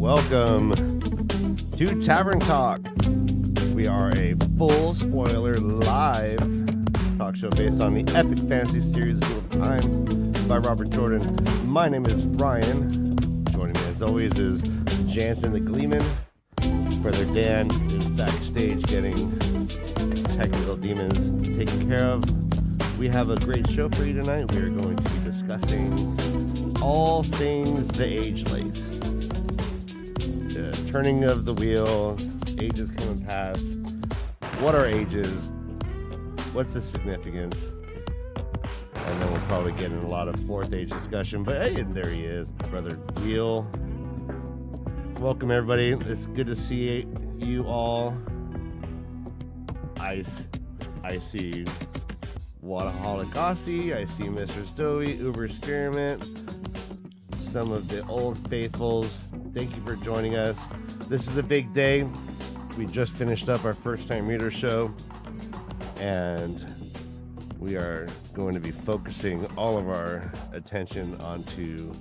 Welcome to Tavern Talk. We are a full spoiler live talk show based on the epic fantasy series Wheel of Time by Robert Jordan. My name is Ryan. Joining me as always is Jansen the Gleeman. Brother Dan is backstage getting technical demons taken care of. We have a great show for you tonight. We are going to be discussing all things the age lace. The turning of the wheel, ages coming past. What are ages? What's the significance? And then we'll probably get in a lot of fourth age discussion. But hey, there he is, Brother Wheel. Welcome, everybody. It's good to see you all. I see Wadaholic Aussie. I see Mr. Stowy, Uber Experiment, some of the old faithfuls. Thank you for joining us. This is a big day. We just finished up our first time reader show, and we are going to be focusing all of our attention onto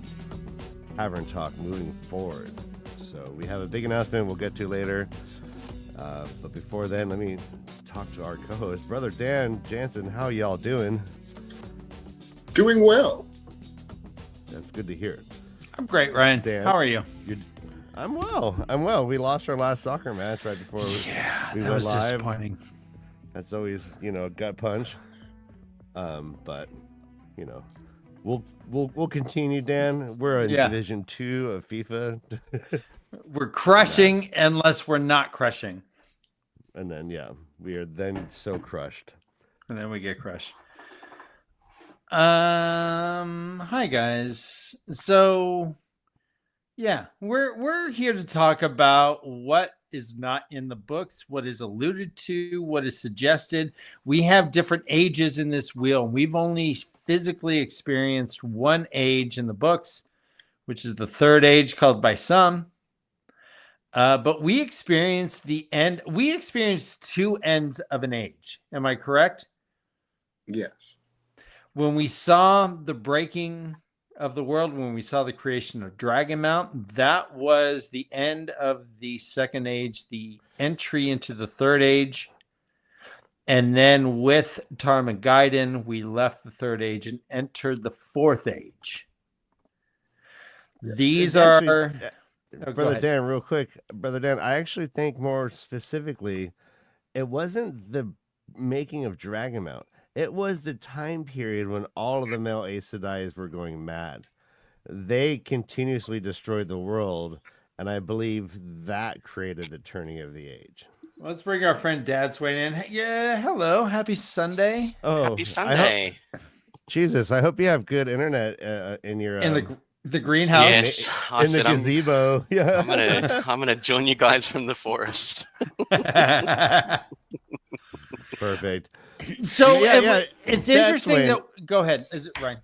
Tavern Talk moving forward. So we have a big announcement we'll get to later. But before then, let me talk to our co-host, Brother Dan Jansen. How y'all doing? Doing well. That's good to hear. I'm great, Ryan. Dan, how are you? I'm well. We lost our last soccer match right before we that went was live. disappointing. That's always, a gut punch. But we'll continue, Dan. We're in Division 2 of FIFA. We're crushing unless we're not crushing. And then we are then so crushed. And then we get crushed. Hi guys. So we're here to talk about what is not in the books, what is alluded to, what is suggested. We have different ages in this wheel. We've only physically experienced one age in the books, which is the third age, called by some. But we experienced the end. We experienced two ends of an age. Am I correct? Yes. When we saw the breaking of the world, when we saw the creation of Dragonmount, that was the end of the second age, the entry into the third age. And then with Tarmageddon, we left the third age and entered the fourth age. Yeah. These are... Brother Dan, real quick. Brother Dan, I actually think more specifically, it wasn't the making of Dragonmount. It was the time period when all of the male Aes Sedais were going mad. They continuously destroyed the world, and I believe that created the turning of the age. Let's bring our friend Dadswain in. Yeah, hello. Happy Sunday. Oh, happy Sunday. Jesus, I hope you have good internet in your... in the greenhouse. Yes, in the gazebo. I'm gonna join you guys from the forest. Perfect. So it's interesting that. Go ahead. Is it Ryan?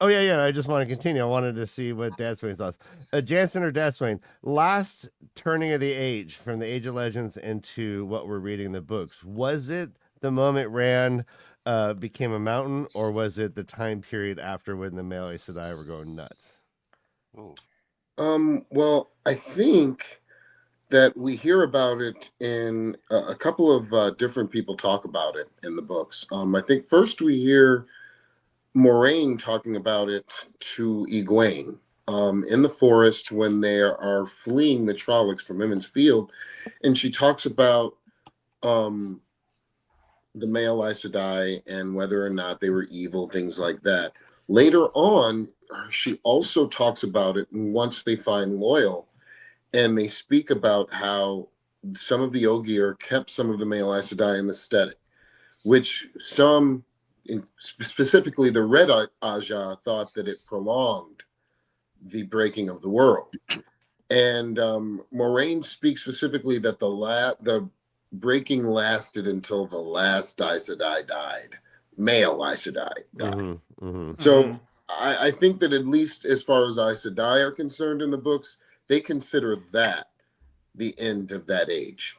Oh yeah. I just want to continue. I wanted to see what Dadswain's thoughts. Jansen or Dadswain, last turning of the age from the Age of Legends into what we're reading in the books. Was it the moment Rand became a mountain, or was it the time period after when the male Aes Sedai were going nuts? Well, I think that we hear about it in a couple of different people talk about it in the books. I think first we hear Moraine talking about it to Egwene in the forest when they are fleeing the Trollocs from Emond's Field, and she talks about the male Aes Sedai and whether or not they were evil, things like that. Later on, she also talks about it once they find Loyal, and they speak about how some of the Ogier kept some of the male Aes Sedai in the aesthetic, which some, specifically the Red Aja, thought that it prolonged the breaking of the world. And Moraine speaks specifically that the breaking lasted until the last Aes Sedai died. Male Aes Sedai died. Mm-hmm, mm-hmm. So I think that at least as far as Aes Sedai are concerned in the books, they consider that the end of that age.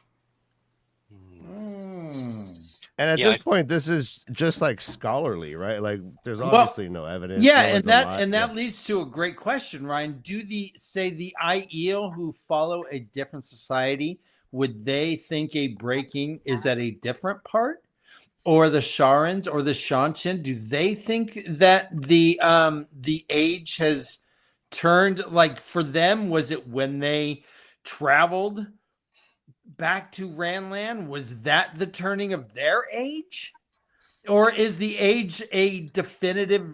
And at Yeah, this point, this is just like scholarly, right? Like, there's Well, obviously no evidence. Yeah, no and one's that alive. and Yeah. that leads to a great question, Ryan. Do the Aiel who follow a different society, would they think a breaking is at a different part? Or the Sharans or the Shanshan, do they think that the age has turned? Like for them, was it when they traveled back to Ranland? Was that the turning of their age? Or is the age a definitive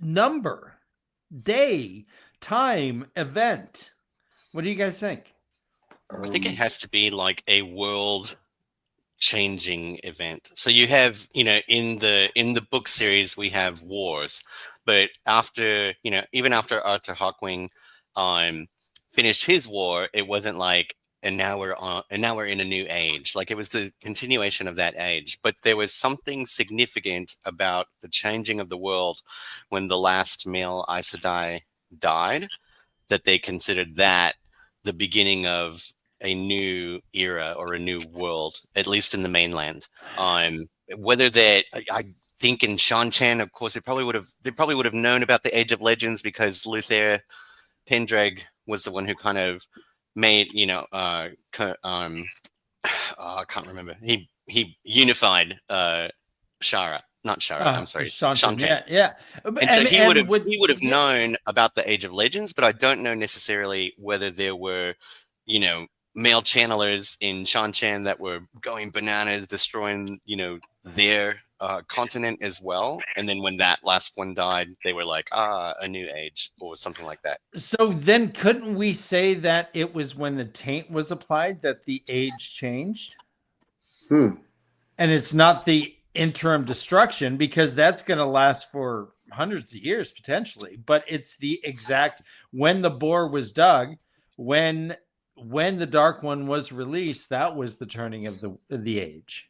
number, day, time, event? What do you guys think? I think it has to be like a world changing event. So you have, in the book series we have wars, but after, even after Arthur Hawkwing finished his war, it wasn't like and now we're in a new age. Like it was the continuation of that age, but there was something significant about the changing of the world when the last male Aes Sedai died, that they considered that the beginning of a new era or a new world, at least in the mainland. Whether that, I think in Shan-Chan, of course, they probably would have known about the Age of Legends because Luther Pendrag was the one who kind of made, I can't remember. He unified Shara, not Shara. I'm sorry, Shan-Chan. Shan-Chan. Yeah. And so he would have known about the Age of Legends, but I don't know necessarily whether there were, male channelers in Shan-Chan that were going bananas, destroying, their continent as well. And then when that last one died, they were like, a new age or something like that. So then couldn't we say that it was when the taint was applied that the age changed? And it's not the interim destruction, because that's going to last for hundreds of years potentially, but it's the exact when the bore was dug, when the Dark One was released, that was the turning of the age.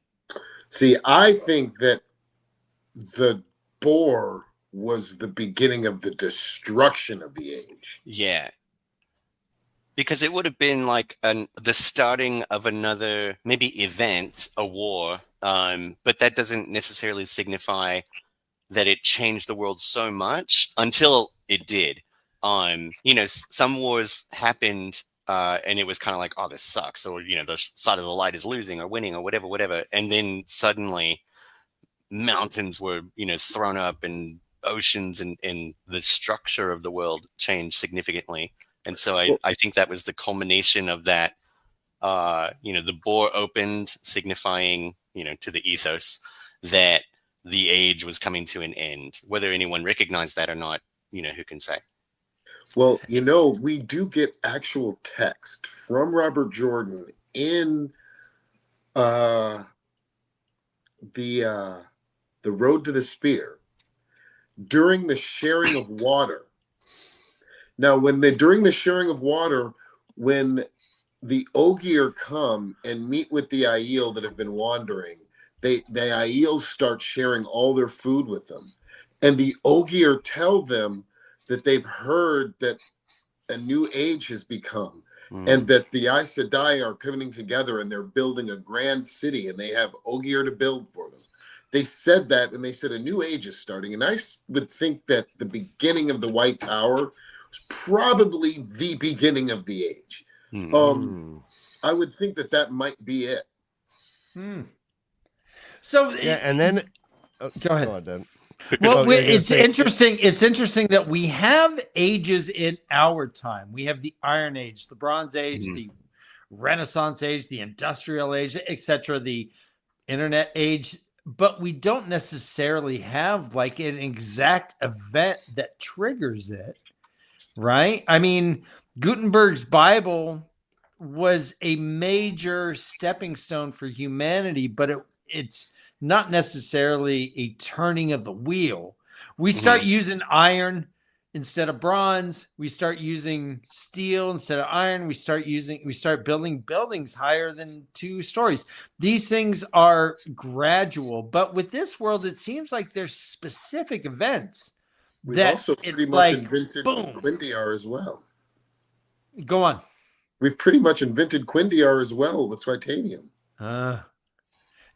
See, I think that the bore was the beginning of the destruction of the age. Yeah. Because it would have been like the starting of another maybe event, a war, but that doesn't necessarily signify that it changed the world so much until it did. Some wars happened and it was kind of like, oh, this sucks, or the side of the light is losing or winning or whatever, and then suddenly mountains were thrown up and oceans and the structure of the world changed significantly. And so I think that was the culmination of that. The bore opened, signifying, to the ethos that the age was coming to an end. Whether anyone recognized that or not, who can say? Well, we do get actual text from Robert Jordan in the Road to the Spear during the sharing of water. Now, during the sharing of water, when the Ogier come and meet with the Aiel that have been wandering, the Aiel start sharing all their food with them. And the Ogier tell them that they've heard that a new age has become, and that the Aes Sedai are coming together and they're building a grand city, and they have Ogier to build for them. They said that, and they said a new age is starting. And I would think that the beginning of the White Tower was probably the beginning of the age. I would think that might be it. So yeah, and then go ahead. Go on, Dan. Well, it's interesting. It's interesting that we have ages in our time. We have the Iron Age, the Bronze Age, the Renaissance Age, the Industrial Age, etc., the Internet Age, but we don't necessarily have like an exact event that triggers it, right? I mean, Gutenberg's Bible was a major stepping stone for humanity, but it's not necessarily a turning of the wheel. We start using iron instead of bronze. We start using steel instead of iron. We start building buildings higher than 2 stories. These things are gradual, but with this world, it seems like there's specific events. We've also pretty much invented Quindiar as well. Go on. We've pretty much invented Quindiar as well with titanium.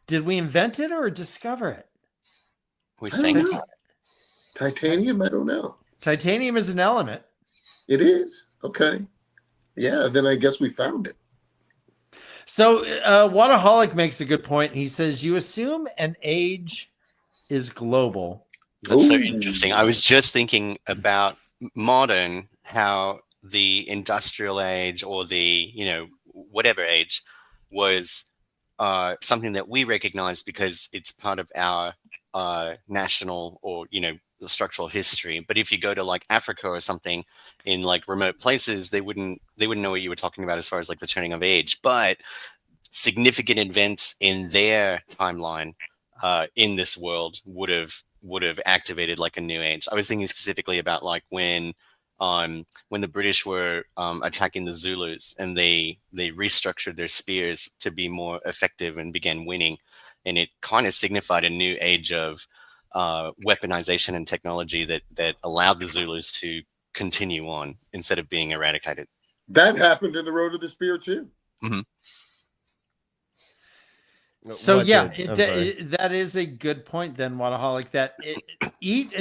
Did we invent it or discover it? We I sang don't it. know. Titanium? I don't know. Titanium is an element. It is? Okay. Yeah, then I guess we found it. So Waterholic makes a good point. He says, you assume an age is global. That's so Ooh. interesting. I was just thinking about modern, how the industrial age or the, whatever age was something that we recognize because it's part of our national or, the structural history. But if you go to like Africa or something in like remote places, they wouldn't know what you were talking about as far as like the turning of age. But significant events in their timeline in this world would have activated like a new age. I was thinking specifically about like when the British were attacking the Zulus, and they restructured their spears to be more effective and began winning, and it kind of signified a new age of weaponization and technology that allowed the Zulus to continue on instead of being eradicated. That happened in the Road of the Spear too. Mm-hmm. So What yeah, did? that is a good point then, Waterholic, that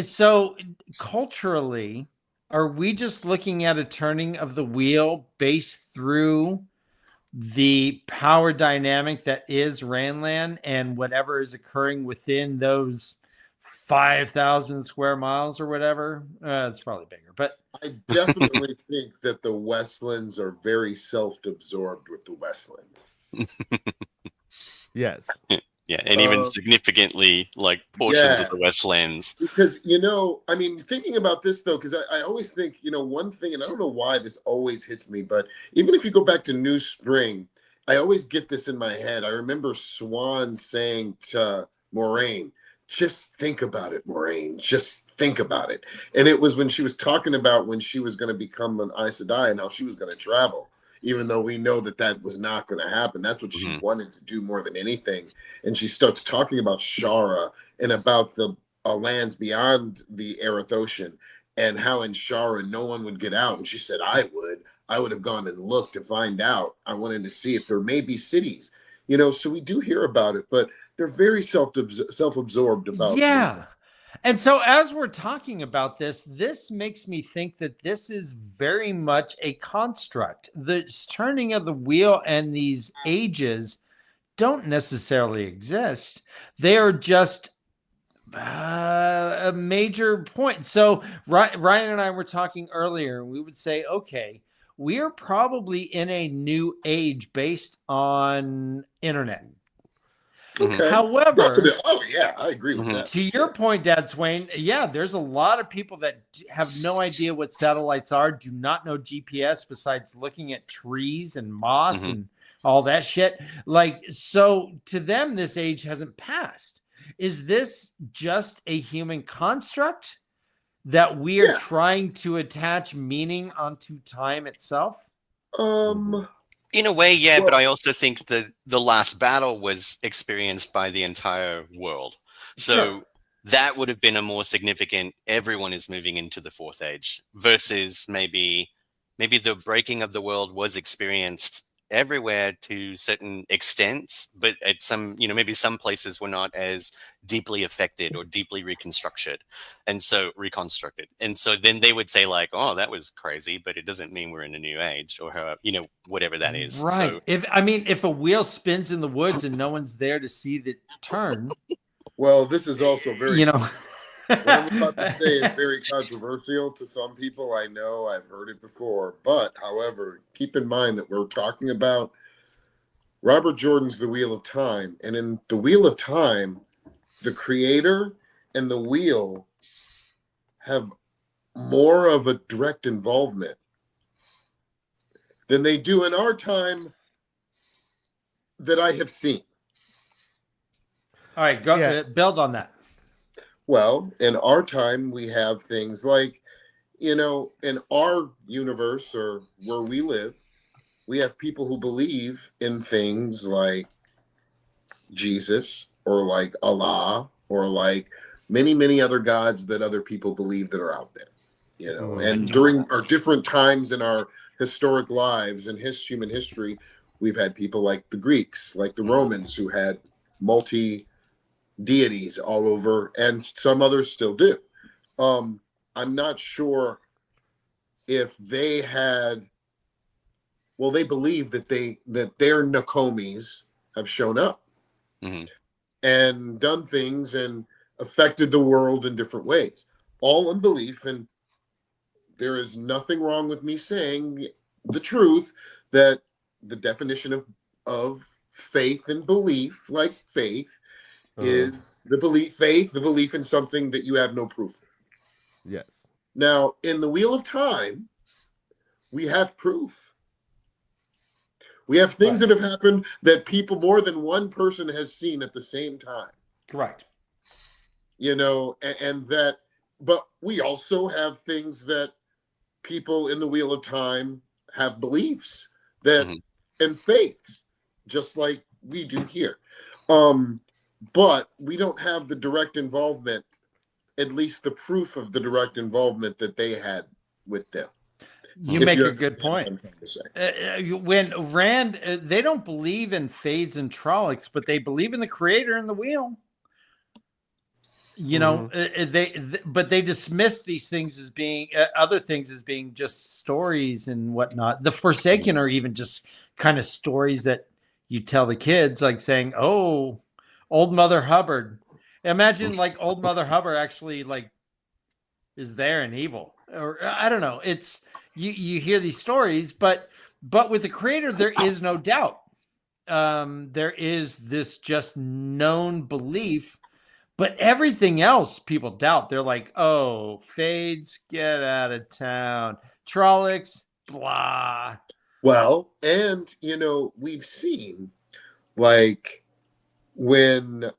so culturally, are we just looking at a turning of the wheel based through the power dynamic that is Ranland and whatever is occurring within those 5,000 square miles or whatever? It's probably bigger, but I definitely think that the Westlands are very self-absorbed with the Westlands. Yes. Yeah, and even significantly like portions of the Westlands. Because, I mean, thinking about this, though, because I always think, one thing, and I don't know why this always hits me, but even if you go back to New Spring, I always get this in my head. I remember Swan saying to Moraine, just think about it, Moraine, just think about it. And it was when she was talking about when she was going to become an Aes Sedai and how she was going to travel, even though we know that was not going to happen. That's what she wanted to do more than anything. And she starts talking about Shara and about the lands beyond the Aerith Ocean, and how in Shara no one would get out. And she said, I would have gone and looked to find out. I wanted to see if there may be cities, so we do hear about it, but they're very self-absorbed about yeah. And so as we're talking about this makes me think that this is very much a construct. The turning of the wheel and these ages don't necessarily exist. They are just a major point. So Ryan and I were talking earlier, and we would say, okay, we are probably in a new age based on internet. Okay. However, I agree with that. To your point, Dad Swain, yeah, there's a lot of people that have no idea what satellites are, do not know GPS besides looking at trees and moss and all that shit. Like, so to them, this age hasn't passed. Is this just a human construct that we are trying to attach meaning onto time itself? In a way, yeah, but I also think that the last battle was experienced by the entire world. So that would have been a more significant, everyone is moving into the Fourth Age, versus maybe the breaking of the world was experienced everywhere to certain extents, but at some, maybe some places were not as deeply affected or deeply reconstructed. And so then they would say like, oh, that was crazy, but it doesn't mean we're in a new age, or how, whatever that is. Right. So, if a wheel spins in the woods and no one's there to see the turn. Well, this is also very, what I'm about to say is very controversial to some people. I know, I've heard it before, but however, keep in mind that we're talking about Robert Jordan's The Wheel of Time, and in The Wheel of Time, the creator and the wheel have more of a direct involvement than they do in our time that I have seen. All right, go build on that. Well, in our time, we have things like, in our universe or where we live, we have people who believe in things like Jesus or like Allah or like many, many other gods that other people believe that are out there, and during our different times in our historic lives and human history, we've had people like the Greeks, like the Romans, who had multi deities all over, and some others still do. I'm not sure if they had. Well, they believe that their Nakomis have shown up and done things and affected the world in different ways. All unbelief, and there is nothing wrong with me saying the truth that the definition of faith and belief, like faith, is the belief in something that you have no proof of. Yes. Now, in the Wheel of Time, we have proof. We have things that have happened that more than one person has seen at the same time. Correct. You know, and that, but we also have things that people in the Wheel of Time have beliefs that and faiths, just like we do here. But we don't have the direct involvement, at least the proof of the direct involvement that they had with them. You make a good point. When Rand, they don't believe in fades and Trollocs, but they believe in the creator and the wheel. You know, but they dismiss these things as being other things as being just stories and whatnot. The Forsaken are even just kind of stories that you tell the kids, like saying, "Oh, old Mother Hubbard." Imagine like old Mother Hubbard actually like is there and evil, or I don't know. It's you hear these stories, but with the creator, there is no doubt. There is this just known belief. But everything else, people doubt. They're like, "Oh, fades, get out of town. Trollocs, blah." Well, and you know, we've seen like when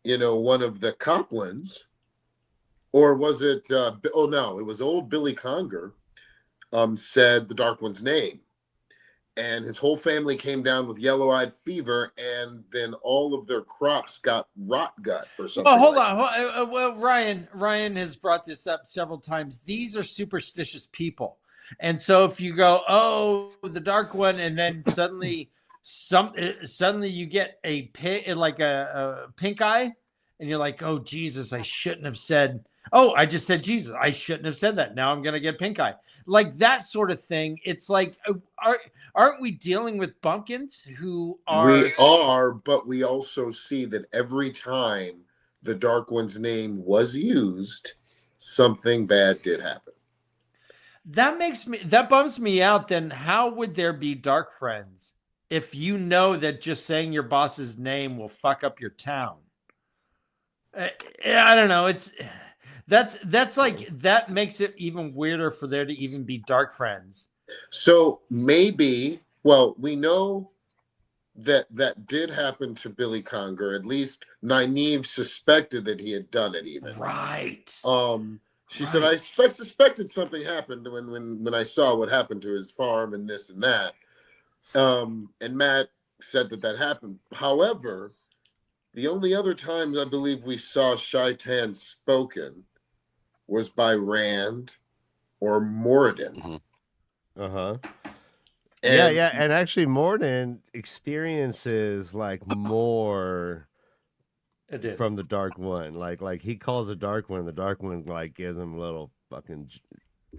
you know, one of the Coplans, or was it oh no, it was old Billy Conger, said the Dark One's name. And his whole family came down with yellow-eyed fever, and then all of their crops got rot gut or something. Well, hold on. Well, Ryan has brought this up several times. These are superstitious people, and so if you go, "Oh, the Dark One," and then suddenly you get a pink eye, and you're like, "Oh, Jesus, I shouldn't have said." Oh, I just said Jesus. I shouldn't have said that. Now I'm gonna get pink eye, like that sort of thing. It's like, aren't we dealing with bumpkins who are? We are, but we also see that every time the Dark One's name was used, something bad did happen. That bums me out. Then how would there be dark friends if you know that just saying your boss's name will fuck up your town? I don't know. That's like, that makes it even weirder for there to even be dark friends. So maybe, well, we know that did happen to Billy Conger. At least Nynaeve suspected that he had done it even. Right. She said, I suspected something happened when I saw what happened to his farm and this and that. And Matt said that happened. However, the only other times I believe we saw Shaitan spoken was by Rand or Moradin. Yeah, and actually Morden experiences like more from the Dark One. Like he calls the Dark One like gives him a little fucking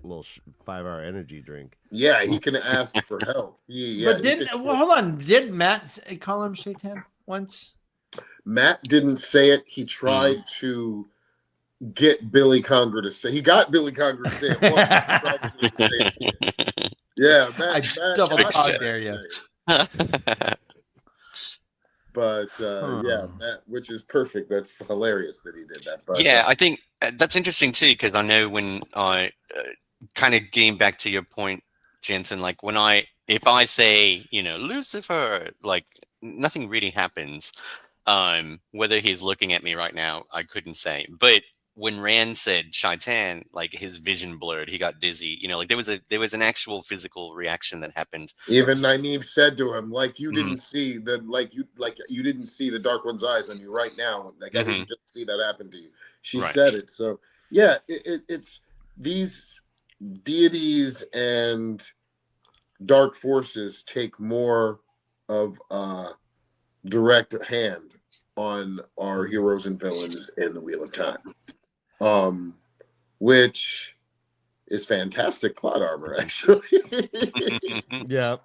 5-hour energy drink. Yeah, he can ask for help. But hold on, did Matt call him Shaitan once? Matt didn't say it. He tried to get Billy Conger to say. He got Billy Conger to say it. Yeah, Matt double dog dare you. But yeah, Matt, which is perfect. That's hilarious that he did that. But, yeah, I think that's interesting too, because I know when I kind of getting back to your point, Jensen, like if I say, you know, Lucifer, like nothing really happens. Whether he's looking at me right now, I couldn't say. But when Rand said Shaitan, like his vision blurred, he got dizzy. You know, like there was an actual physical reaction that happened. Even Nynaeve said to him, like you didn't see you didn't see the Dark One's eyes on you right now. Like I didn't just see that happen to you. She said it. So yeah, it's these deities and dark forces take more of direct hand on our heroes and villains in the Wheel of Time, which is fantastic plot armor, actually. Yeah.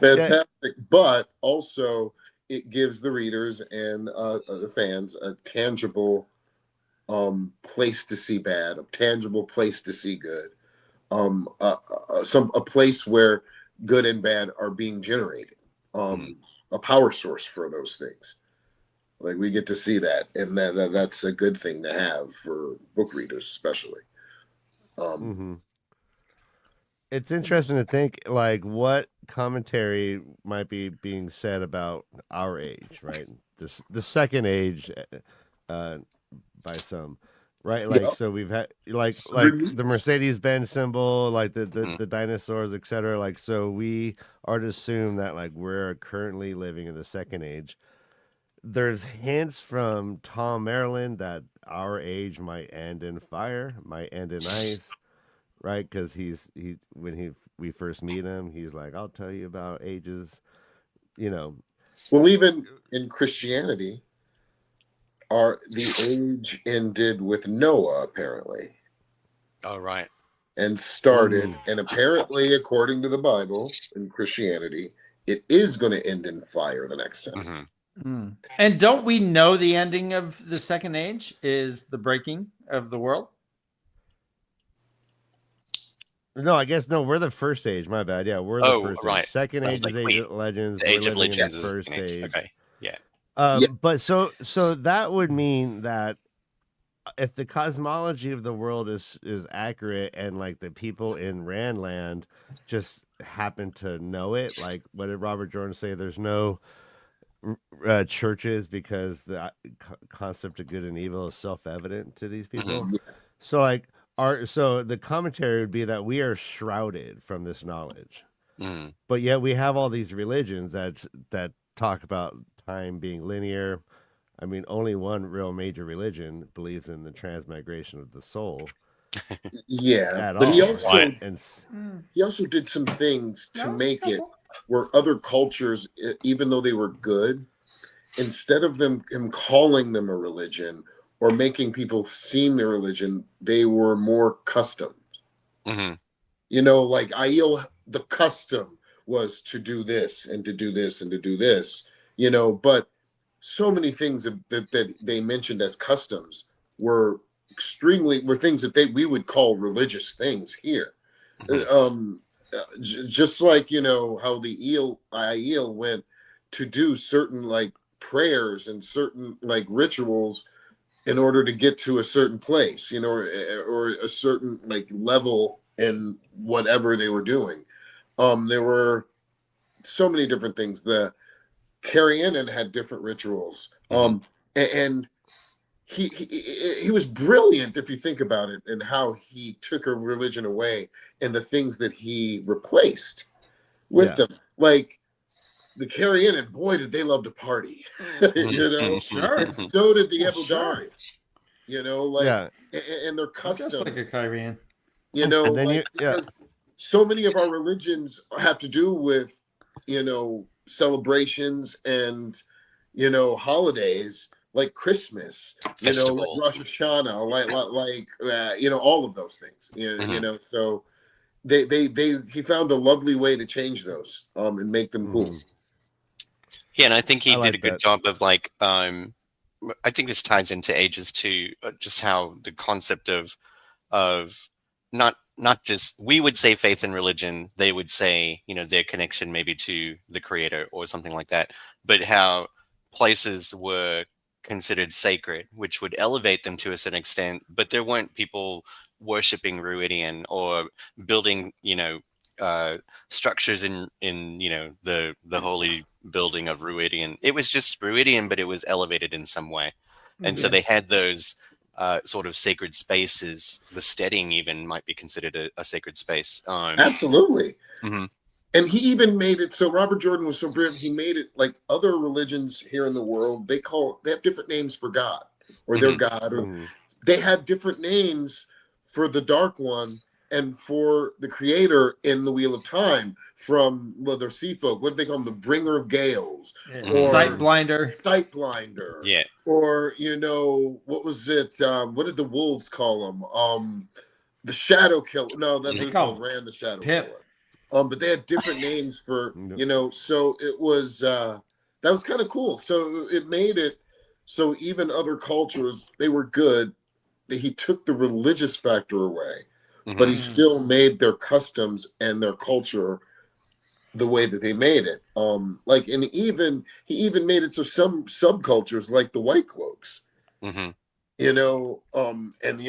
Fantastic, but also it gives the readers and the fans a tangible place to see bad, a tangible place to see good, a place where good and bad are being generated, a power source for those things. Like, we get to see that, and that's a good thing to have for book readers, especially. It's interesting to think, like, what commentary might be being said about our age, right? The second age, by some, right? Like, Yeah. so we've had like Release. the Mercedes-Benz symbol, like the dinosaurs, etc. Like, so we are to assume that like we're currently living in the second age. There's hints from Tom Maryland that our age might end in fire, might end in ice, right? Because we first meet him, he's like, "I'll tell you about ages," you know. Well, even in Christianity, the age ended with Noah, apparently, Oh, right. and started, and apparently, according to the Bible in Christianity, it is going to end in fire the next time. And don't we know the ending of the second age is the breaking of the world? No, I guess no. We're the first age. My bad. Yeah, we're the first Right. age. Second I age was is like, Age wait, of Legends. The Age We're of living in Legends the is first second age. age. Okay. Yeah. Yeah. But so that would mean that if the cosmology of the world is accurate, and like the people in Randland just happen to know it, like what did Robert Jordan say? There's no churches because the concept of good and evil is self-evident to these people. So like so the commentary would be that we are shrouded from this knowledge, but yet we have all these religions that talk about time being linear. I mean, only one real major religion believes in the transmigration of the soul. Yeah, At but all. he also did some things to make it where other cultures, even though they were good, instead of him calling them a religion or making people seem their religion, they were more custom. You know, like Aiel, the custom was to do this and to do this and to do this, you know, but so many things that they mentioned as customs were things that we would call religious things here. Just like, you know, how the Aiel went to do certain like prayers and certain like rituals in order to get to a certain place, you know, or a certain like level in whatever they were doing. There were so many different things. The Carrie-Annan had different rituals. And he was brilliant if you think about it, and how he took a religion away and the things that he replaced with them. Like the Carrie-Annan, boy, did they love to party. You know, Sure. so did the Well, sure. Eldari. You know, like and their Just customs. like a Kyrian. You know, And then like because so many of our religions have to do with, you know, celebrations and, you know, holidays like Christmas, you know, like Rosh Hashanah, like you know, all of those things. You know, so he found a lovely way to change those and make them cool. Yeah, and I think he I like did a good that. job of like I think this ties into ages too, just how the concept of not just, we would say faith and religion, they would say, you know, their connection maybe to the creator or something like that, but how places were considered sacred, which would elevate them to a certain extent, but there weren't people worshipping Ruidian or building, you know, structures in you know, the holy building of Ruidian. It was just Ruidian, but it was elevated in some way. And so they had those sort of sacred spaces. The steading even might be considered a sacred space. Absolutely. And he even made it so Robert Jordan was so brilliant. He made it like other religions here in the world. They have different names for God or their God, or they had different names for the Dark One, and for the creator in the Wheel of Time from the sea folk, what do they call them? The bringer of gales, or Sight blinder. sight blinder. Yeah. Or, what was it? What did the wolves call them? The shadow killer. No, that They was call called Ran the Shadow Pip. Killer. But they had different names for, Yep. so it was, that was kind of cool. So it made it so even other cultures, they were good. He took the religious factor away, but he still made their customs and their culture the way that they made it. And he even made it so some subcultures like the White Cloaks, Mm-hmm. and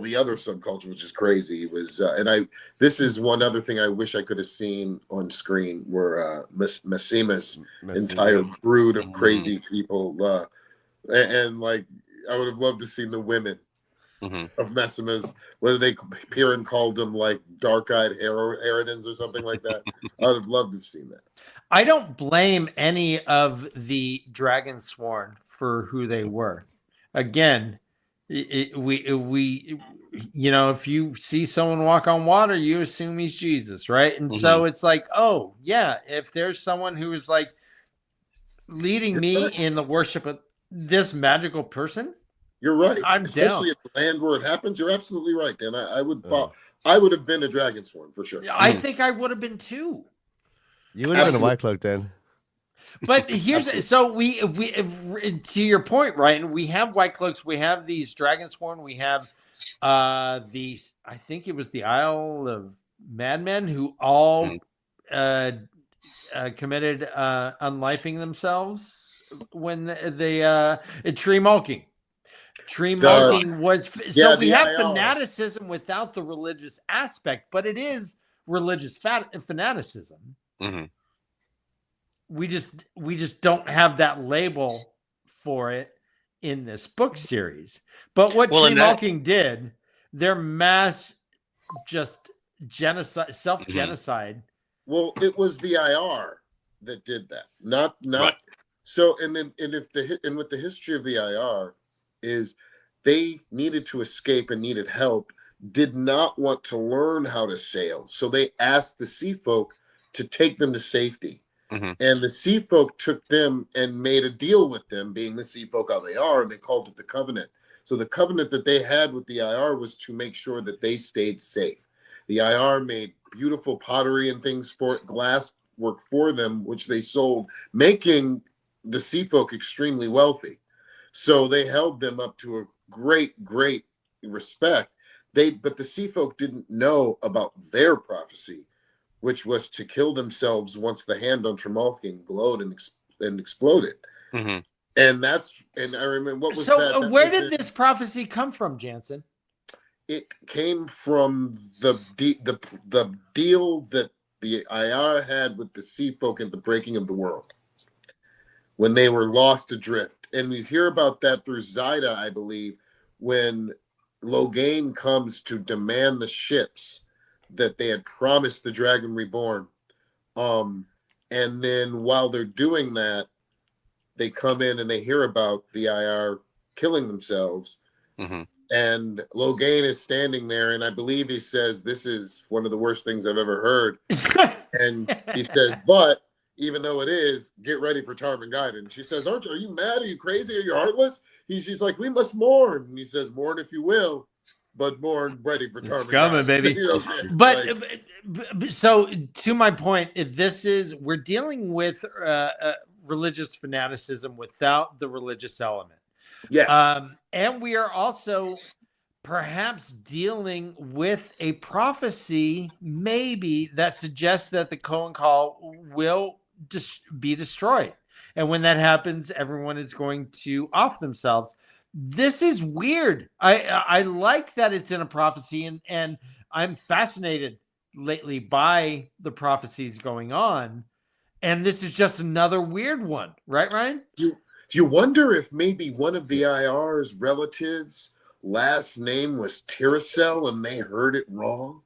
the other subculture, which is crazy, was this is one other thing I wish I could have seen on screen, were Massima's entire brood of crazy people, and like I would have loved to see the women of Massima's, whether Piran called them like dark-eyed harridans or something like that. I would have loved to have seen that. I don't blame any of the Dragon Sworn for who they were. Again, we if you see someone walk on water, you assume he's Jesus, right? And so it's like, oh yeah, if there's someone who is like leading me in the worship of this magical person, you're right. I'm Especially down. at the land where it happens. You're absolutely right, Dan. I would have been a Dragon Sworn for sure. I think I would have been too. You would have been a White Cloak then. But here's so we to your point, Ryan. We have White Cloaks. We have these Dragon Sworn. We have I think it was the Isle of Madmen who all committed unlifing themselves when they tree mulking. Tree mulking was so we have fanaticism without the religious aspect, but it is religious fanaticism. Mm-hmm. We just don't have that label for it in this book series. But what tree mulking did, their mass just genocide, self-genocide. Well, it was the IR that did that, not right. So with the history of the IR is they needed to escape and needed help, did not want to learn how to sail, so they asked the sea folk to take them to safety. And the sea folk took them and made a deal with them, being the sea folk how they are, and they called it the covenant. So the covenant that they had with the IR was to make sure that they stayed safe. The IR made beautiful pottery and things glass work for them, which they sold, making the sea folk extremely wealthy. So they held them up to a great, great respect. But the sea folk didn't know about their prophecy, which was to kill themselves once the hand on Tremalking glowed and exploded. And I remember what was so that? Where did this prophecy come from, Jansen? It came from the deal that the IR had with the sea folk at the breaking of the world, when they were lost adrift. And we hear about that through Zaida, I believe, when Logain comes to demand the ships that they had promised the Dragon Reborn. And then while they're doing that, they come in and they hear about the IR killing themselves. And Logain is standing there, and I believe he says, "This is one of the worst things I've ever heard." And he says, "But even though it is, get ready for Tarmangayden." And she says, "Are you mad? Are you crazy? Are you heartless?" She's like, "We must mourn." And he says, "Mourn if you will, but mourn ready for Tarmangayden." It's coming, baby. But so to my point, we're dealing with religious fanaticism without the religious element. Yeah. And we are also perhaps dealing with a prophecy, maybe, that suggests that the Kohen Call will be destroyed. And when that happens, everyone is going to off themselves. This is weird. I like that it's in a prophecy, and I'm fascinated lately by the prophecies going on. And this is just another weird one, right, Ryan? Do you wonder if maybe one of the IR's relatives' last name was Tiracel and they heard it wrong?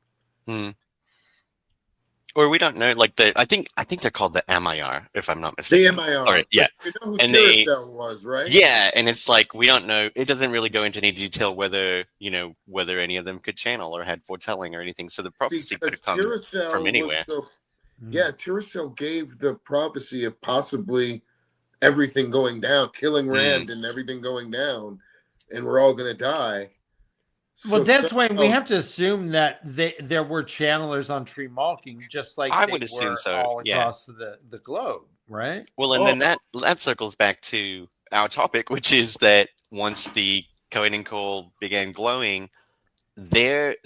or we don't know. Like I think they're called the MIR, if I'm not The mistaken. MIR. Sorry, yeah, You know who and they, Tiracell was, right? yeah, and it's like we don't know. It doesn't really go into any detail whether whether any of them could channel or had foretelling or anything. So the prophecy could Because have come from Tiracell was anywhere. the Tiracell gave the prophecy of possibly everything going down, killing Rand and everything going down, and we're all gonna die. Well, So that's when we have to assume that there were channelers on Tree Malking, just like I they would assume were so. all Yeah. across the globe, right? Well, and then that circles back to our topic, which is that once the Cohen Call began glowing, their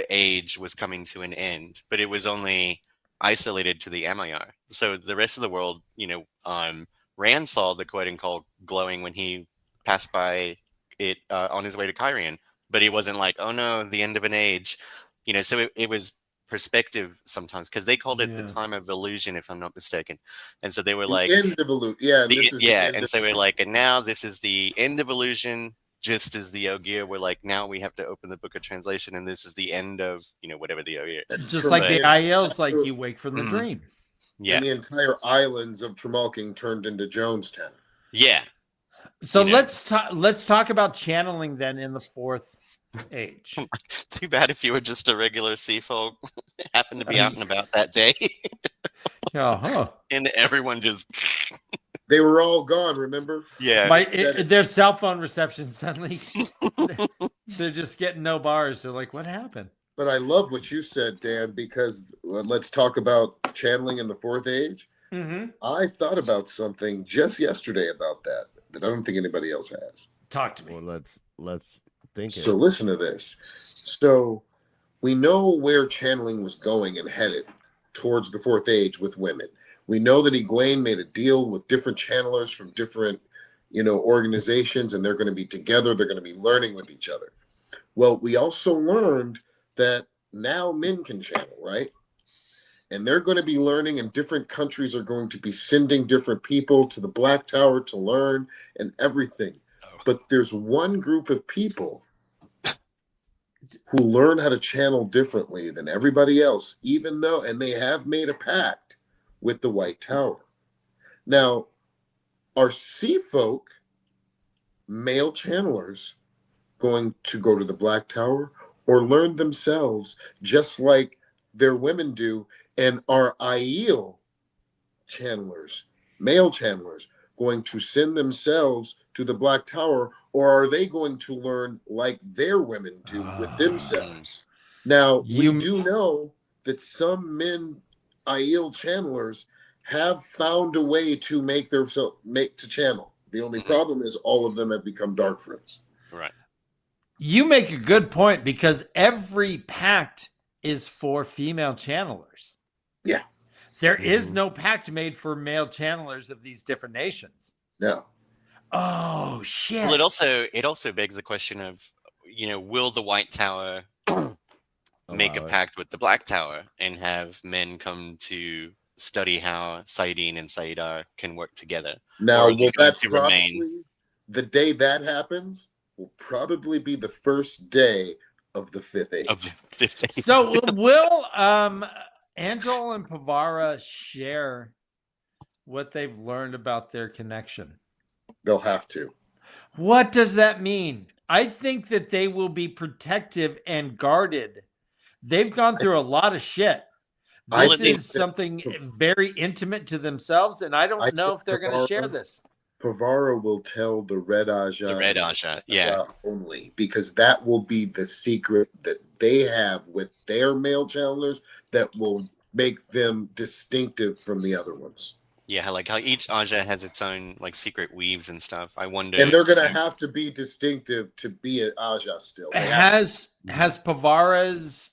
age was coming to an end, but it was only isolated to the MIR. So the rest of the world, Rand saw the Cohen Call glowing when he passed by it on his way to Kyrian, but he wasn't like, oh no, the end of an age, So it was perspective sometimes because they called it the time of illusion, if I'm not mistaken, and so they were like end of illusion, and so we're like, and now this is the end of illusion. Just as the Ogier were like, now we have to open the book of translation, and this is the end of whatever the Ogier. Just like the IL's, like you wake from the dream. Yeah, and the entire islands of Tremalking turned into Jonestown. Yeah. So let's talk about channeling then in the Fourth Age. Too bad if you were just a regular sea folk, happened to be out and about that day, and everyone just. They were all gone, remember? Yeah. Their cell phone reception suddenly, they're just getting no bars. They're like, what happened? But I love what you said, Dan, because let's talk about channeling in the Fourth Age. Mm-hmm. I thought about something just yesterday about that I don't think anybody else has. Talk to me. Well, let's think. So listen to this. So we know where channeling was going and headed towards the Fourth Age with women. We know that Egwene made a deal with different channelers from different, organizations, and they're going to be together. They're going to be learning with each other. Well, we also learned that now men can channel, right? And they're going to be learning, and different countries are going to be sending different people to the Black Tower to learn and everything. Oh. But there's one group of people who learn how to channel differently than everybody else, even though, and they have made a pact with the White Tower. Now, are sea folk, male channelers, going to go to the Black Tower or learn themselves just like their women do? And are Aiel channelers, male channelers, going to send themselves to the Black Tower, or are they going to learn like their women do with themselves? Now, we do know that some men, Aiel channelers, have found a way to make to channel. The only problem is all of them have become dark friends. Right. You make a good point, because every pact is for female channelers. Yeah. There is no pact made for male channelers of these different nations. No. Oh shit. Well, it also begs the question of, will the White Tower make a pact with the Black Tower and have men come to study how Saidin and Saidar can work together? Now, the day that happens will probably be the first day of the Fifth Age. So will Androl and Pavara share what they've learned about their connection? They'll have to. What does that mean? I think that they will be protective and guarded. They've gone through a lot of shit. This is something very intimate to themselves, and I don't know if they're going to share this. Pavara will tell the Red Aja. The Red Aja, yeah. Only, because that will be the secret that they have with their male channelers that will make them distinctive from the other ones. Yeah, like how each Aja has its own secret weaves and stuff. I wonder. And they're going to have to be distinctive to be an Aja still. Has Pavara's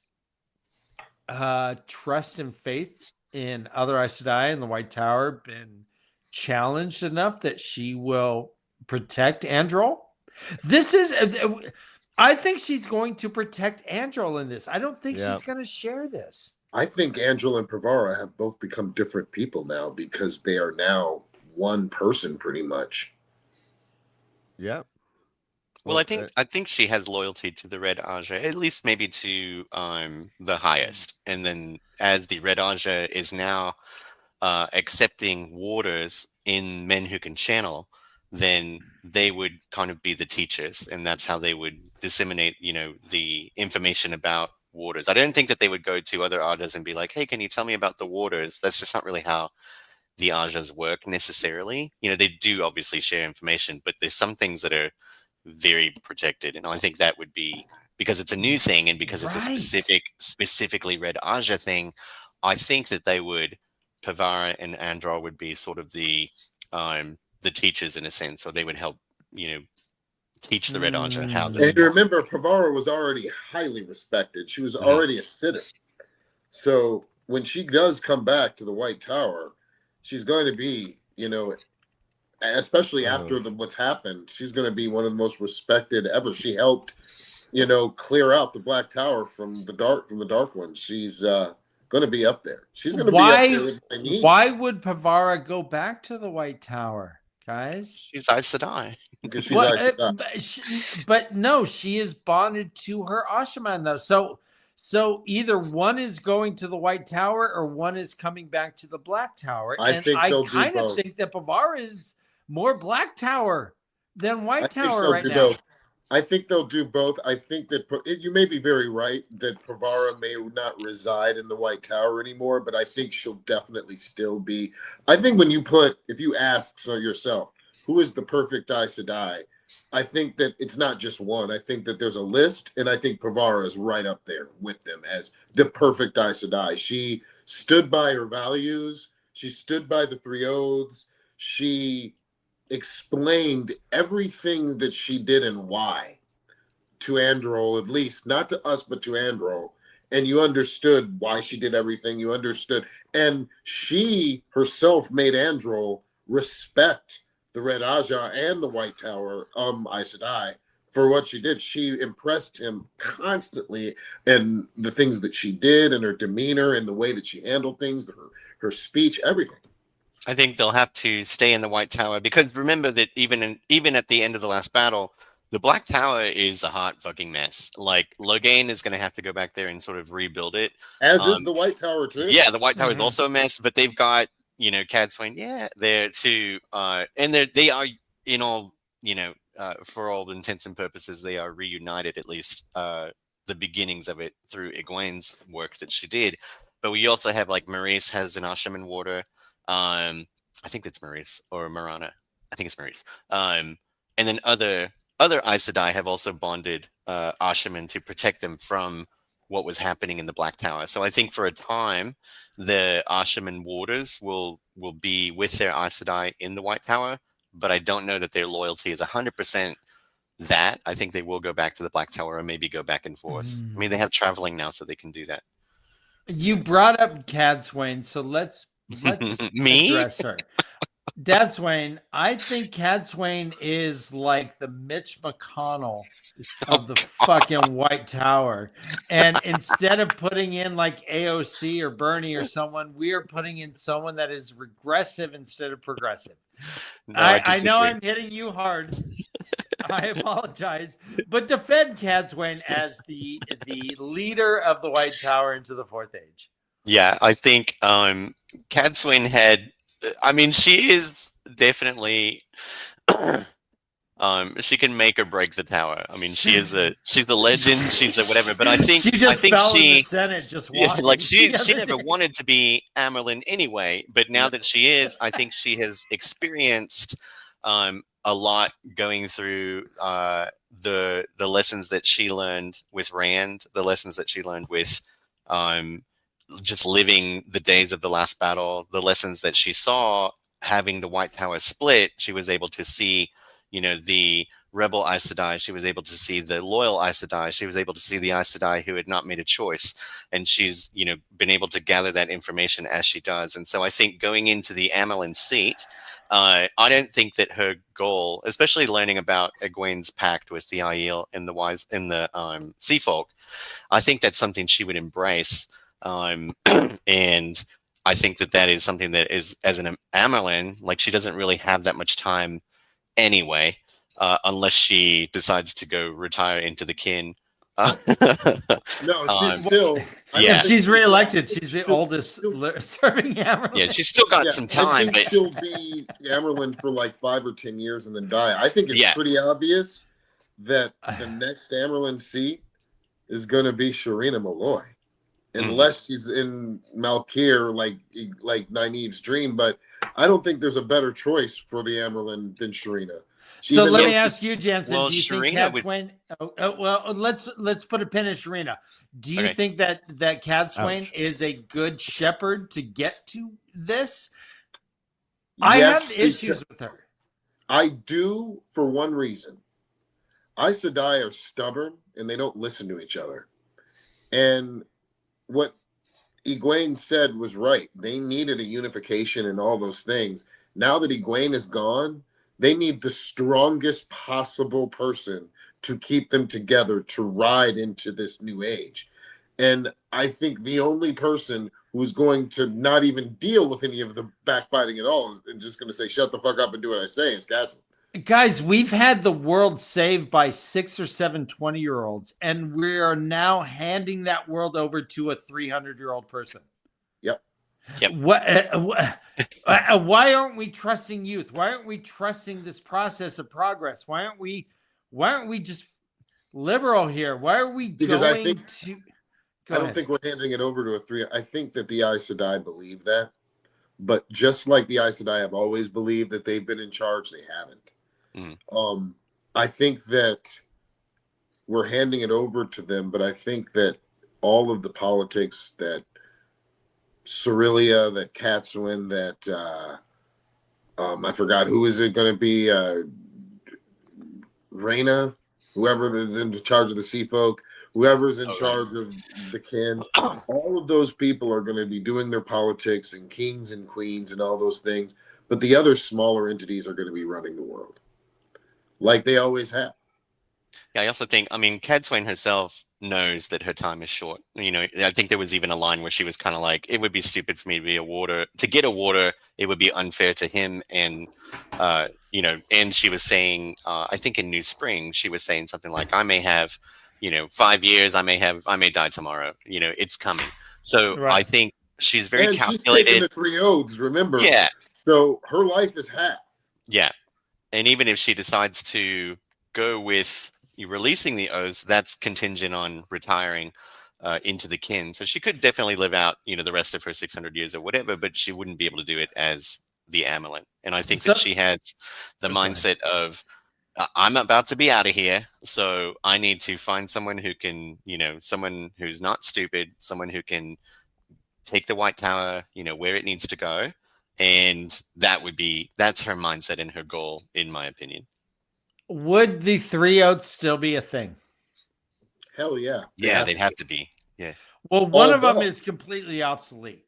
trust and faith in Other Aes Sedai and the White Tower been challenged enough that she will protect Androl? I think she's going to protect Androl in this. I don't think she's going to share this. I think Androl and Pavara have both become different people now, because they are now one person pretty much. Yeah. Well, I think she has loyalty to the Red Aja, at least maybe to the highest. And then as the Red Aja is now accepting warders in men who can channel, then they would kind of be the teachers, and that's how they would disseminate, the information about warders. I don't think that they would go to other Ajas and be like, "Hey, can you tell me about the warders?" That's just not really how the Ajas work necessarily. They do obviously share information, but there's some things that are very protected, and I think that would be because it's a new thing and because it's a Right. specifically Red Aja thing. I think that they would Pavara and Andral would be sort of the teachers in a sense, or they would help teach the Red Aja how And this Mm. you works. remember, Pavara was already highly respected. She was Mhm. already a citizen. So when she does come back to the White Tower, she's going to be, especially after what's happened, she's going to be one of the most respected ever. She helped, clear out the Black Tower from the Dark Ones. She's going to be up there. She's going to be up there Why with my niece. why would Pavara go back to the White Tower, guys? She's Aes Sedai. Because she's What? Aes Sedai. But no, she is bonded to her Ashaman though. So either one is going to the White Tower or one is coming back to the Black Tower. I And think I they'll do kind of both. think that Pavara is more Black Tower than I White think Tower they'll right do now. both. I think they'll do both. I think that you may be very right that Pavara may not reside in the White Tower anymore, but I think she'll definitely still be. I think if you ask yourself, who is the perfect Aes Sedai, I think that it's not just one. I think that there's a list, and I think Pavara is right up there with them as the perfect Aes Sedai. She stood by her values. She stood by the three oaths. She explained everything that she did and why to Androl, at least not to us, but to Androl. And you understood why she did everything. You understood. And she herself made Androl respect the Red Aja and the White Tower, Aes Sedai, for what she did. She impressed him constantly in the things that she did and her demeanor and the way that she handled things, her speech, everything. I think they'll have to stay in the White Tower because remember that even at the end of the last battle, the Black Tower is a hot fucking mess. Like Logain is going to have to go back there and sort of rebuild it. As is the White Tower, too. Yeah, the White Tower is Mhm. also a mess, but they've got Cad Swain, there too, and they are in all for all intents and purposes they are reunited at least the beginnings of it through Egwene's work that she did. But we also have like Maurice has an Ashaman water. I think it's Maurice or Marana. I think it's Maurice. And then other Aes Sedai have also bonded Ashaman to protect them from what was happening in the Black Tower. So I think for a time, the Ashaman warders will be with their Aes Sedai in the White Tower, but I don't know that their loyalty is 100% that. I think they will go back to the Black Tower or maybe go back and forth. I mean, they have traveling now, so they can do that. You brought up Cad Swain, so let's Me? address her. Dad Swain, I think Cad Swain is like the Mitch McConnell of the fucking White Tower. And instead of putting in like AOC or Bernie or someone, we are putting in someone that is regressive instead of progressive. No, I know I'm hitting you hard. I apologize. But defend Cad Swain as the leader of the White Tower into the Fourth Age. Yeah, I think Cad Swain had. I mean, she is definitely. She can make or break the tower. I mean, she's a legend. She's a whatever. But I think she just in the Senate just walking. Like she the never day. wanted to be Amerlin anyway. But now that she is, I think she has experienced a lot going through the lessons that she learned with Rand, the lessons that she learned with just living the days of the last battle, the lessons that she saw having the White Tower split. She was able to see, the rebel Aes Sedai. She was able to see the loyal Aes Sedai. She was able to see the Aes Sedai who had not made a choice. And she's, been able to gather that information as she does. And so I think going into the Amelin seat, I don't think that her goal, especially learning about Egwene's pact with the Aiel and the Sea Folk, I think that's something she would embrace. And I think that is something that is, as an Amerlin, like she doesn't really have that much time anyway. unless she decides to go retire into the kin. No, she's Um, still. I don't yeah. If think she's reelected, she's the she'll- oldest serving Amberlin. Yeah, she's still got Yeah, some I time, think but she'll be Amerlin for like 5 or 10 years and then die. I think it's Yeah. pretty obvious that the next Amerlin seat is going to be Sharina Malloy, unless she's in Malkir like Nynaeve's dream. But I don't think there's a better choice for the Amerlin than Sharina. So let Even me though ask you, Jensen. Well, Do you think Sharina would- Catswain? Well, let's put a pin in Sharina. Do you Okay. think that Catswain Ouch. is a good shepherd to get to this? I yes, have issues with her. I do for one reason. Aes Sedai are stubborn and they don't listen to each other. And what Egwene said was right. They needed a unification and all those things. Now that Egwene is gone, they need the strongest possible person to keep them together to ride into this new age. And I think the only person who's going to not even deal with any of the backbiting at all and just going to say, shut the fuck up and do what I say is Catswain. Guys, we've had the world saved by 6 or 7 20-year-olds, and we are now handing that world over to a 300-year-old person. Yep. Why aren't we trusting youth? Why aren't we trusting this process of progress? Why aren't we just liberal here? Why are we Because I going think- to I don't think we're handing it over to a 3. I think that the Aes Sedai believe that. But just like the Aes Sedai have always believed that they've been in charge, they haven't. I think that we're handing it over to them, but I think that all of the politics that Cerelia, that Catswin, that I forgot who is it going to be, Rhaena, whoever is in charge of the Sea Folk, whoever's in charge of the kin, all of those people are going to be doing their politics and kings and queens and all those things, but the other smaller entities are going to be running the world like they always have. Yeah, I also think, I mean, Cadswain herself knows that her time is short. You know, I think there was even a line where she was kind of like, it would be stupid for me to be to get a warder. It would be unfair to him. And, you know, and she was saying, I think in New Spring, she was saying something like, I may have, 5 years, I may die tomorrow. It's coming. So Right. I think she's very and calculated. She's taking the 3 oaths, remember? Yeah. So her life is half. Yeah. And even if she decides to go with releasing the oaths, that's contingent on retiring into the kin. So she could definitely live out, the rest of her 600 years or whatever, but she wouldn't be able to do it as the Amelin. And I think that she has the mindset of, I'm about to be out of here, so I need to find someone who can, someone who's not stupid, someone who can take the White Tower, where it needs to go. And that's her mindset and her goal, in my opinion. Would the 3 oaths still be a thing? Hell yeah. Yeah, they'd have to be. Yeah. Well, one of them is completely obsolete.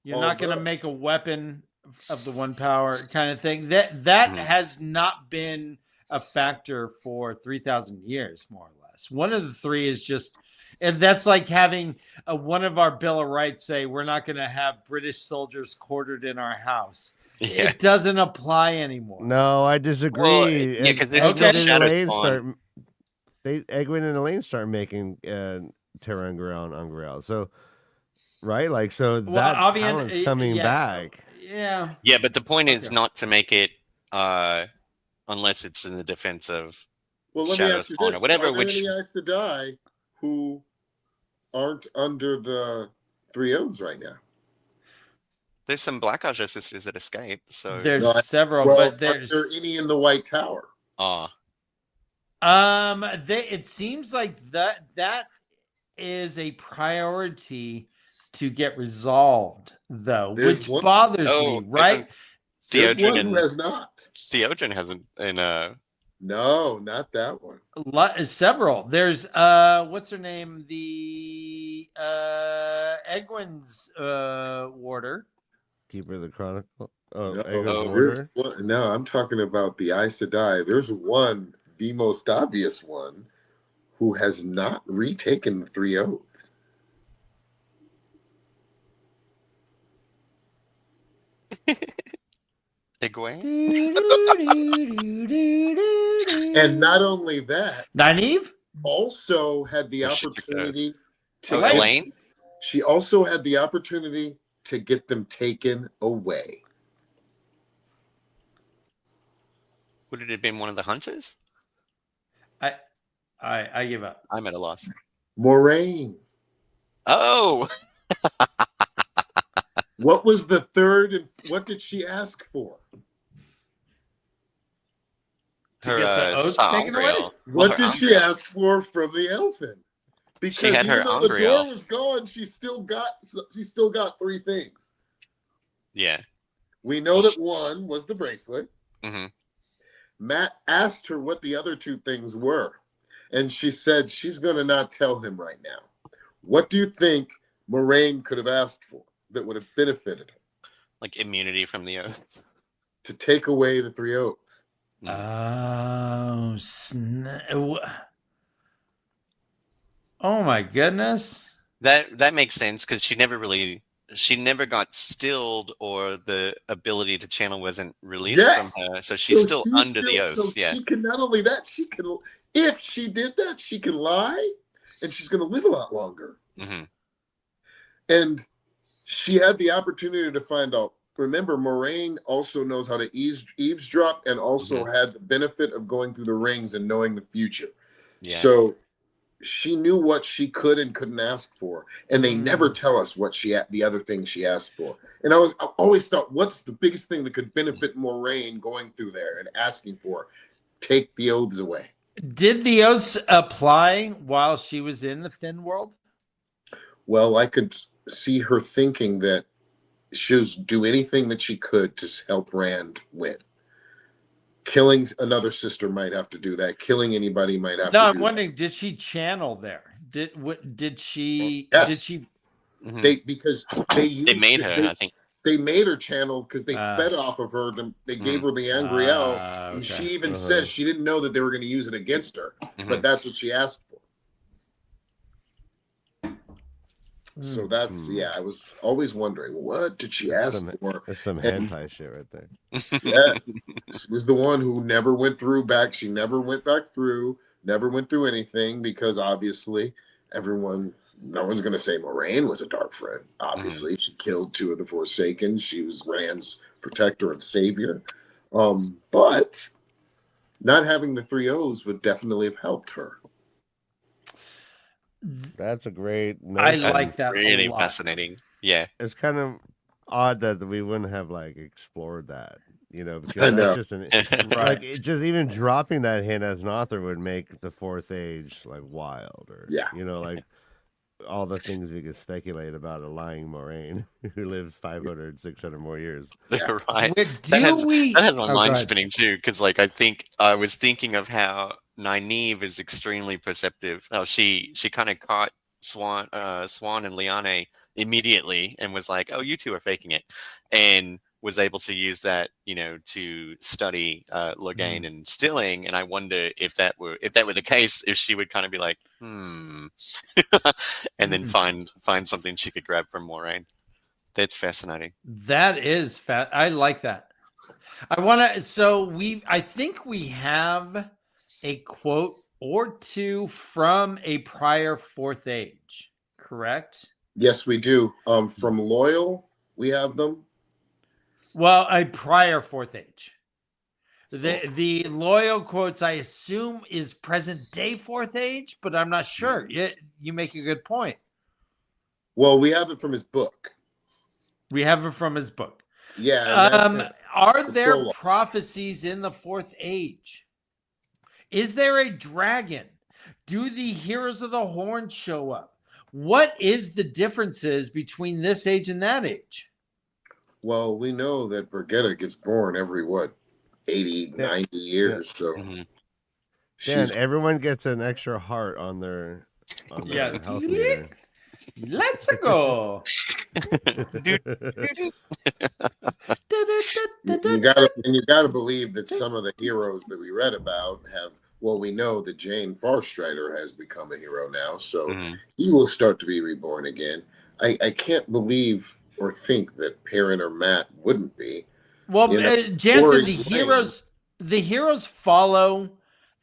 You're not going to Although- make a weapon of the 1 power kind of thing. That has not been a factor for 3,000 years, more or less. One of the 3 is just, and that's like having one of our Bill of Rights say, we're not going to have British soldiers quartered in our house. Yeah. It doesn't apply anymore. No, I disagree. Well, yeah, 'cause there's still shadows on. Egwene and Elaine start making Terra and Angreal. So, right? Like, so that talent's coming back. Yeah. Yeah, but the point is not to make it unless it's in the defense of Well, let me Shadow ask you Spawn this. or whatever, Are there which any Aes Sedai who aren't under the 3 oaths right now? there's some Black Aja sisters that escape. So There's several, Well, but there's are there any in the White Tower? it seems like that is a priority to get resolved, though, There's which one- bothers Oh, me, right? There's Theodrin one who has not. Theodrin hasn't No, not that one. Several. There's what's her name? The Egwin's warder. Keeper of the Chronicle. Oh, No, Egwin's there's Warder. one- no, I'm talking about the Aes Sedai. There's one, the most obvious one, who has not retaken the 3 oaths. Egwene. And not only that, Nynaeve? also had the Where she took those. opportunity to Oh, Elaine. Elaine? she also had the opportunity to get them taken away. Would it have been one of the hunters? I give up. I'm at a loss. Moraine. Oh, What was the third and what did she ask for? To her get the oaths taken away? sangreal. What her did she Umbriel. ask for from the elfin? Because had her even though the Umbriel. door was gone, she still got three things. Yeah. We know that one was the bracelet. hmm Matt asked her what the other two things were, and she said she's going to not tell him right now. What do you think Moraine could have asked for that would have benefited her? Like immunity from the oath. To take away the three oaths. Oh, oh my goodness. That makes sense because she never got stilled, or the ability to channel wasn't released Yes. from her. So she's still under the oath. So Yeah. she can, not only that, she can, if she did that, she can lie, and she's going to live a lot longer. hmm And she had the opportunity to find out. Remember, Moraine also knows how to eavesdrop, and also had the benefit of going through the rings and knowing the future. Yeah. So she knew what she could and couldn't ask for, and they never tell us what the other thing she asked for. And I always thought, what's the biggest thing that could benefit Moraine going through there and asking for? Take the oaths away. Did the oaths apply while she was in the Finn world? Well, I could see her thinking that she'll do anything that she could to help Rand win. Killing another sister might have to do that. Killing anybody might have to do No, I'm that. wondering, did she channel there? Did she? Yes. Did she? Because they made her, I think. They made her channel because they fed off of her. They gave her the Angriel. Okay. And she even says she didn't know that they were going to use it against her. But that's what she asked for. So that's, I was always wondering, what did she ask for? That's some hentai shit right there. Yeah. She was the one who never went through back. She never went back through, never went through anything, because obviously no one's going to say Moraine was a dark friend. Obviously, she killed two of the Forsaken. She was Rand's protector and savior. But not having the three O's would definitely have helped her. That's a great. I like that. Really a lot. fascinating. Yeah. It's kind of odd that we wouldn't have like explored that, because I know. that's just like just even dropping that hint as an author would make the Fourth Age like wild, or like all the things we could speculate about a lying Moraine who lives 500, 600 more years. Right. That has my mind spinning too, because like I was thinking of how Nynaeve is extremely perceptive. How she kind of caught Swan and Liane immediately and was like, "Oh, you two are faking it," and was able to use that, to study Logain and stilling. And I wonder if that were the case, if she would kind of be like, and then find something she could grab from Moraine. That's fascinating. That is I like that. I think we have a quote or two from a prior Fourth Age, correct? Yes, we do. From Loyal, we have them. Well, a prior Fourth Age. The Loyal quotes, I assume, is present day Fourth Age, but I'm not sure. You make a good point. Well, we have it from his book. We have it from his book. Yeah. Are there prophecies in the Fourth Age? Is there a dragon? Do the Heroes of the Horn show up? What is the differences between this age and that age? Well, we know that Brigitte gets born every, 80, 90 years. So and everyone gets an extra heart on their health meter. Let's go. you gotta believe that some of the heroes that we read about have. Well, we know that Jane Farstrider has become a hero now, so he will start to be reborn again. I can't believe or think that Perrin or Matt wouldn't be. Well, Jansen, the heroes follow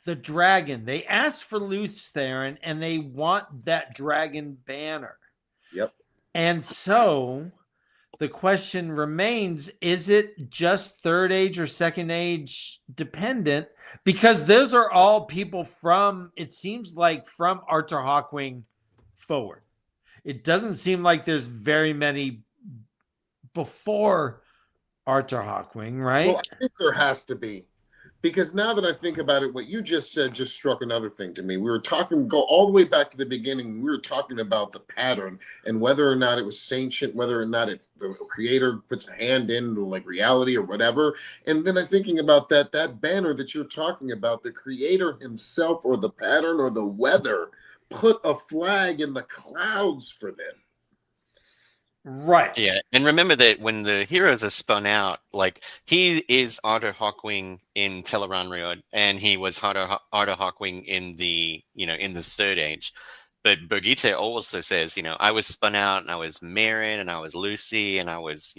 the dragon. They asked for Luce Theron, and they want that dragon banner. Yep. And so the question remains, is it just third age or second age dependent? Because those are all people from, it seems like, from Arthur Hawkwing forward. It doesn't seem like there's very many before Arthur Hawkwing, right? Well, I think there has to be. Because now that I think about it, what you just said just struck another thing to me. We were talking, go all the way back to the beginning. We were talking about the pattern and whether or not it was sentient, whether or not the creator puts a hand in like reality or whatever. And then I'm thinking about that banner that you're talking about, the creator himself or the pattern or the weather put a flag in the clouds for them. Right. Yeah, and remember that when the heroes are spun out, like he is Arthur Hawkwing in Tel'aran'rhiod, and he was Arthur Hawkwing in the in the Third Age. But Birgitte also says, I was spun out, and I was Merrin, and I was Lucy, and I was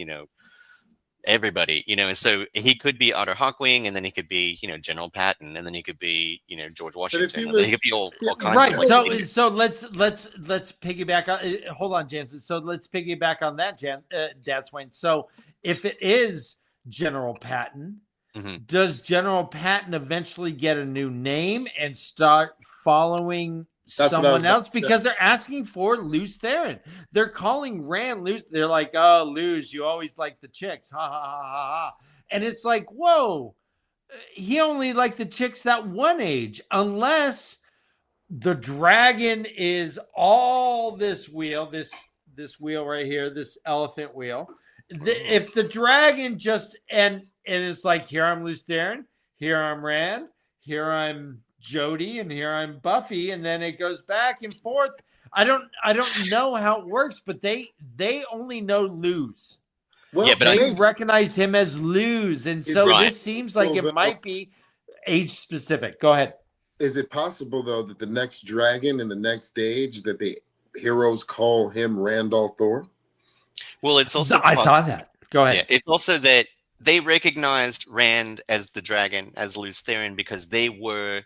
everybody, and so he could be Arthur Hawkwing, and then he could be General Patton, and then he could be George Washington, and then he could be all kinds right. of like, So let's piggyback on. Hold on, Jansen. So let's piggyback on that, Dad Swain. So if it is General Patton, does General Patton eventually get a new name and start following someone else? Because they're asking for Luce Theron. They're calling Rand Luce. They're like, oh, Luce, you always like the chicks. Ha, ha, ha, ha, ha. And it's like, whoa, he only liked the chicks that one age, unless the dragon is all this wheel, this wheel right here, this elephant wheel. If the dragon just, and it's like, here I'm Luce Theron, here I'm Rand, here I'm Jody, and here I'm Buffy, and then it goes back and forth. I don't know how it works, but they only know Luz. Well, yeah, but they recognize him as Luz, and so this seems like it might be age specific. Go ahead. Is it possible though that the next dragon in the next age that the heroes call him Randall Thor? Well, it's also I thought that. Go ahead. Yeah, it's also that they recognized Rand as the dragon, as Luce Theron, because they were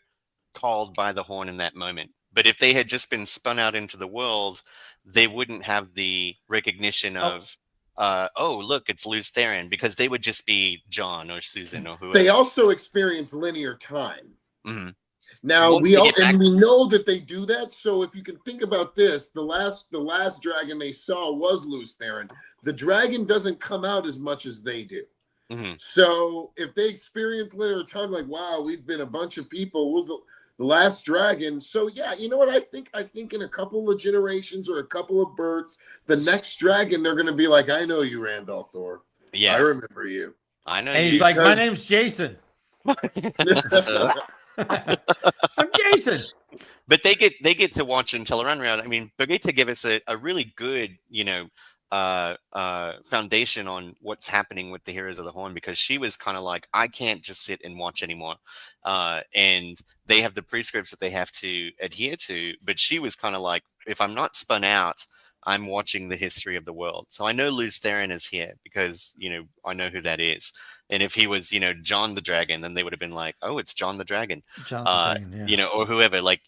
called by the horn in that moment. But if they had just been spun out into the world, they wouldn't have the recognition of, look, it's Luce Theron, because they would just be John or Susan or whoever. They also experience linear time. Mm-hmm. Now we know that they do that. So if you can think about this, the last dragon they saw was Luce Theron. The dragon doesn't come out as much as they do. Mm-hmm. So if they experience linear time, like, wow, we've been a bunch of people. Was the last dragon? So yeah, you know what I think? I think in a couple of generations or a couple of births, the next dragon, they're going to be like, I know you, Randall Thor. Yeah, I remember you. I know. And he's like, my name's Jason. I'm Jason. But they get to watch in Tel'aran'rhiod. I mean, Birgitte gave us a really good, foundation on what's happening with the Heroes of the Horn, because she was kind of like, I can't just sit and watch anymore. And they have the prescripts that they have to adhere to. But she was kind of like, if I'm not spun out, I'm watching the history of the world. So I know Luce Theron is here because, I know who that is. And if he was, John the Dragon, then they would have been like, oh, it's John the Dragon. John the Dragon, yeah. Or whoever, like,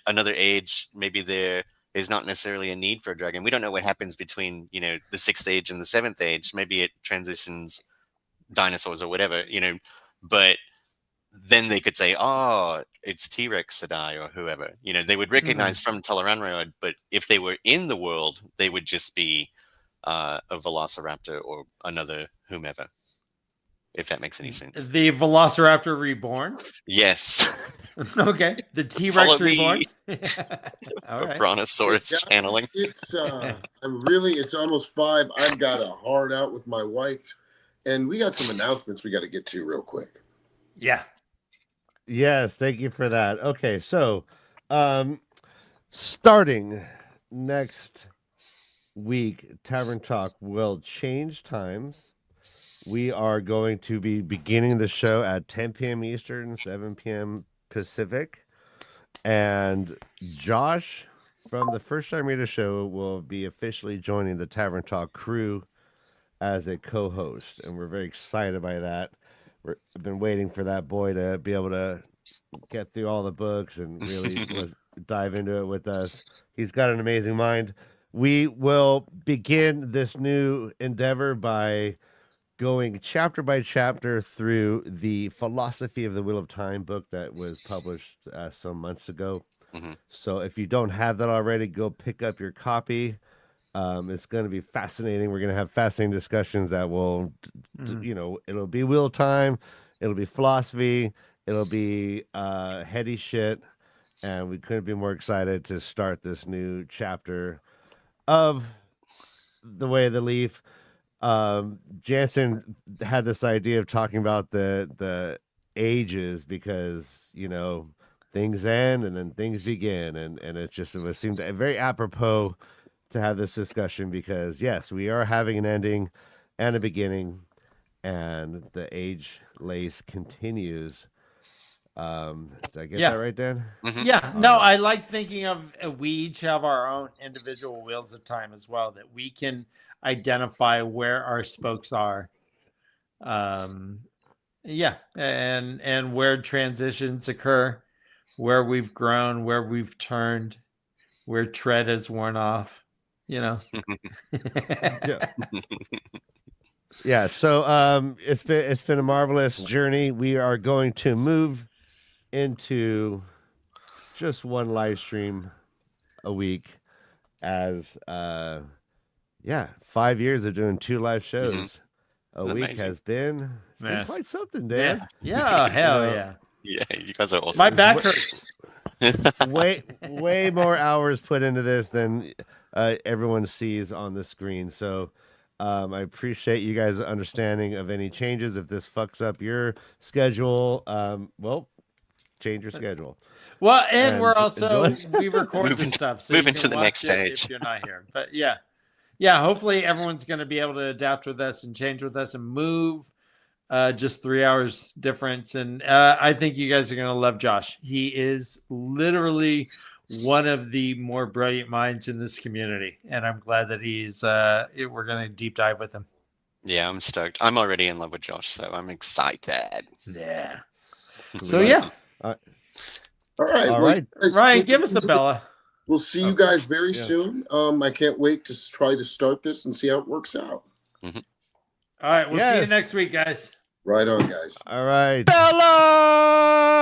another age, maybe there is not necessarily a need for a dragon. We don't know what happens between, the 6th age and the 7th age. Maybe it transitions dinosaurs or whatever, but then they could say, oh, it's T-Rex Sedai or whoever. They would recognize from Tel'aran'rhiod, but if they were in the world, they would just be a Velociraptor or another whomever, if that makes any sense. The Velociraptor Reborn? Yes. Okay. The T-Rex Reborn? All right. Brontosaurus channeling. It's almost 5. I've got a hard out with my wife, and we got some announcements we got to get to real quick. Yeah. Yes, thank you for that. Okay, so starting next week, Tavern Talk will change times. We are going to be beginning the show at 10 p.m. Eastern, 7 p.m. Pacific. And Josh from the First Time Reader Show will be officially joining the Tavern Talk crew as a co-host. And we're very excited by that. I've been waiting for that boy to be able to get through all the books and really dive into it with us. He's got an amazing mind. We will begin this new endeavor by going chapter by chapter through the Philosophy of the Wheel of Time book that was published some months ago. Mhm. So if you don't have that already, go pick up your copy. It's going to be fascinating. We're going to have fascinating discussions that will, it'll be wheel time. It'll be philosophy. It'll be heady shit. And we couldn't be more excited to start this new chapter of The Way of the Leaf. Jansen had this idea of talking about the ages because, things end and then things begin. And it seemed very apropos to have this discussion because, yes, we are having an ending and a beginning, and the age lace continues. Did I get that right, Dan? Mhm. Yeah, no, I like thinking of we each have our own individual wheels of time as well, that we can identify where our spokes are. And where transitions occur, where we've grown, where we've turned, where tread has worn off. Yeah. So it's been a marvelous journey. We are going to move into just one live stream a week as 5 years of doing 2 live shows a week amazing. has been quite something, Dan. Yeah, hell yeah. Yeah, you guys are awesome. My back hurts. way more hours put into this than everyone sees on the screen. So I appreciate you guys' understanding of any changes. If this fucks up your schedule, change your schedule. Well, and we're also we record Moving- this stuff, so moving you can to the watch next it stage. if you're not here. But yeah, hopefully everyone's going to be able to adapt with us and change with us and move. Just 3 hours difference, and I think you guys are going to love Josh. He is literally one of the more brilliant minds in this community, and I'm glad that he's. We're going to deep dive with him. Yeah, I'm stoked. I'm already in love with Josh, so I'm excited. Yeah. So yeah. All right. All right. Guys, Ryan, give us a Bella. We'll see you guys very soon. I can't wait to try to start this and see how it works out. All right, we'll see you next week, guys. Right on, guys. All right. Bella!